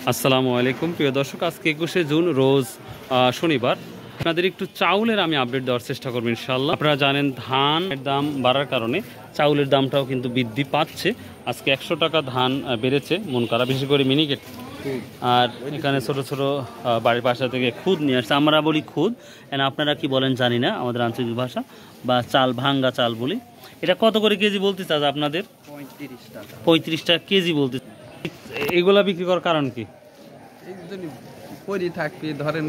আসসালামু আলাইকুম প্রিয় দর্শক, আজকে 21শে জুন রোজ শনিবার। আপনাদের একটু চাউলের আমি আপডেট দেওয়ার চেষ্টা করবো ইনশাল্লাহ। আপনারা জানেন ধানের দাম বাড়ার কারণে চাউলের দামটাও কিন্তু বৃদ্ধি পাচ্ছে। আজকে 100 টাকা ধান বেড়েছে মন করা, বিশেষ করে মিনিকেট। আর এখানে ছোট ছোট বাড়ির পাশা থেকে খুদ নিয়ে আসছে, আমরা বলি খুদ, এন্ড আপনারা কি বলেন জানি না, আমাদের আঞ্চলিক ভাষা বা চাল, ভাঙ্গা চাল বলি। এটা কত করে কেজি বলতে চান আপনাদের? 35 টাকা কেজি বলতে। এগুলা বিক্রি করার কারণ কি? ধরেন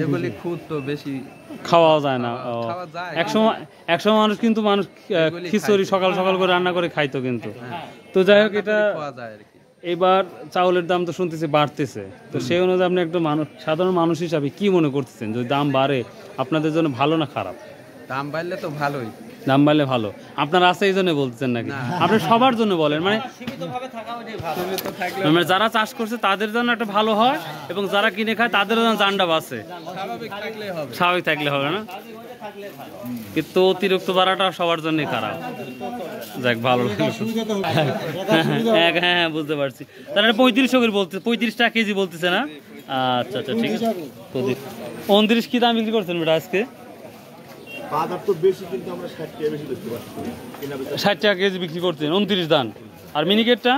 এগুলি খুদ তো বেশি খাওয়া যায় না। একসময় মানুষ কিন্তু খিচুড়ি সকাল সকাল করে রান্না করে খাইতো কিন্তু। তো যাই হোক, এটা এবার চাউলের দাম তো শুনতেছি বাড়তেছে, তো সেই অনুযায়ী আপনি একটা সাধারণ মানুষ হিসাবে কি মনে করতেছেন, যদি দাম বাড়ে আপনাদের জন্য ভালো না খারাপ? দাম বাড়লে তো ভালোই, দাম বাড়লে ভালো। আপনারা আছে এই জন্য বলতেছেন নাকি? আপনি সবার জন্য বলেন, মানে যারা চাষ করছে তাদের জন্য একটা ভালো হয় এবং যারা কিনে খায় তাদের জন্য জানডা বাঁচে। স্বাভাবিক থাকলে হবে না, কিন্তু অতিরিক্ত বাড়াটা সবার জন্যই খারাপ। যাক, ভালো হ্যাঁ বুঝতে পারছি। তাহলে 3500 করে বলতে, 35 টাকা কেজি বলতেছে না? আচ্ছা আচ্ছা, ঠিক আছে। 29 কি দাম বিক্রি করছেন বেটা আজকে? 60 টাকা কেজি বিক্রি করছেন 29 ধান। আর মিনিকেটটা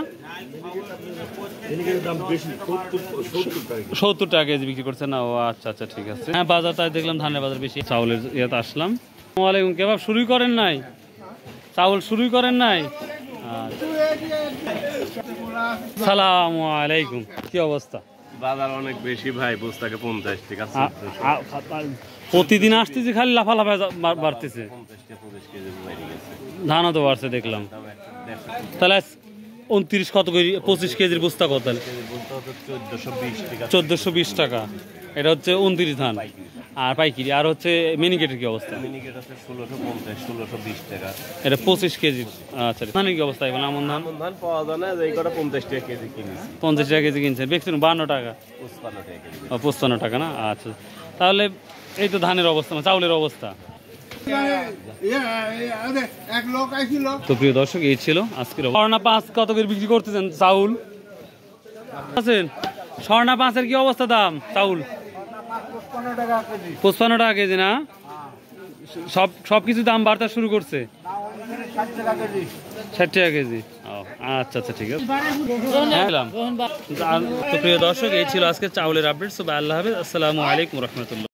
70 টাকা কেজি বিক্রি করছেন না? ও আচ্ছা আচ্ছা, ঠিক আছে। হ্যাঁ, বাজার তাই দেখলাম, ধানের বাজার বেশি। চাউলের ইয়েতে আসলাম। আসসালামু আলাইকুম। কেবাব শুরুই করেন নাই? চাউল শুরুই করেন নাই? সালামু আলাইকুম, কি অবস্থা? বাজার অনেক বেশি ভাই, বস্তাকে 50 টাকা। প্রতিদিন আসতেছে খালি লাফালাফায় বাড়তেছে। ধানও তো বাড়ছে দেখলাম। তাহলে 29 কত করে? 25 কেজির বস্তা কত? 1420 টাকা। এটা হচ্ছে 29 ধান আর পাইকিরি। আর হচ্ছে মিনিকেটের কি অবস্থা? মিনিকেট আছে 1650, 1620 টাকা। এটা 25 কেজি। আচ্ছা, ধানের কি অবস্থা এখন? আমন ধান পাওয়া যায় না, এই কটা 50 টাকা কেজি কিনেছি। 50 টাকা কেজি কিনছেন, বেচছেন 52 টাকা? 55 টাকা না? আচ্ছা, তাহলে এই তো ধানের অবস্থা, চাউলের অবস্থা। তো প্রিয় দর্শক, এই ছিল আজকের। স্বর্ণা 5 কত করে বিক্রি করতেছেন চাউল? আছেন স্বর্ণা 5-এর কি অবস্থা দাম? চাউল 55 টাকা কেজি না? সবকিছু দাম বাড়তে শুরু করছে। 60 টাকা কেজি। আচ্ছা আচ্ছা, ঠিক আছে। তো প্রিয় দর্শক, এই ছিল আজকে চাউলের আপডেট। আল্লাহ হাফেজ, আসসালামু আলাইকুম রহমতুল্লাহ।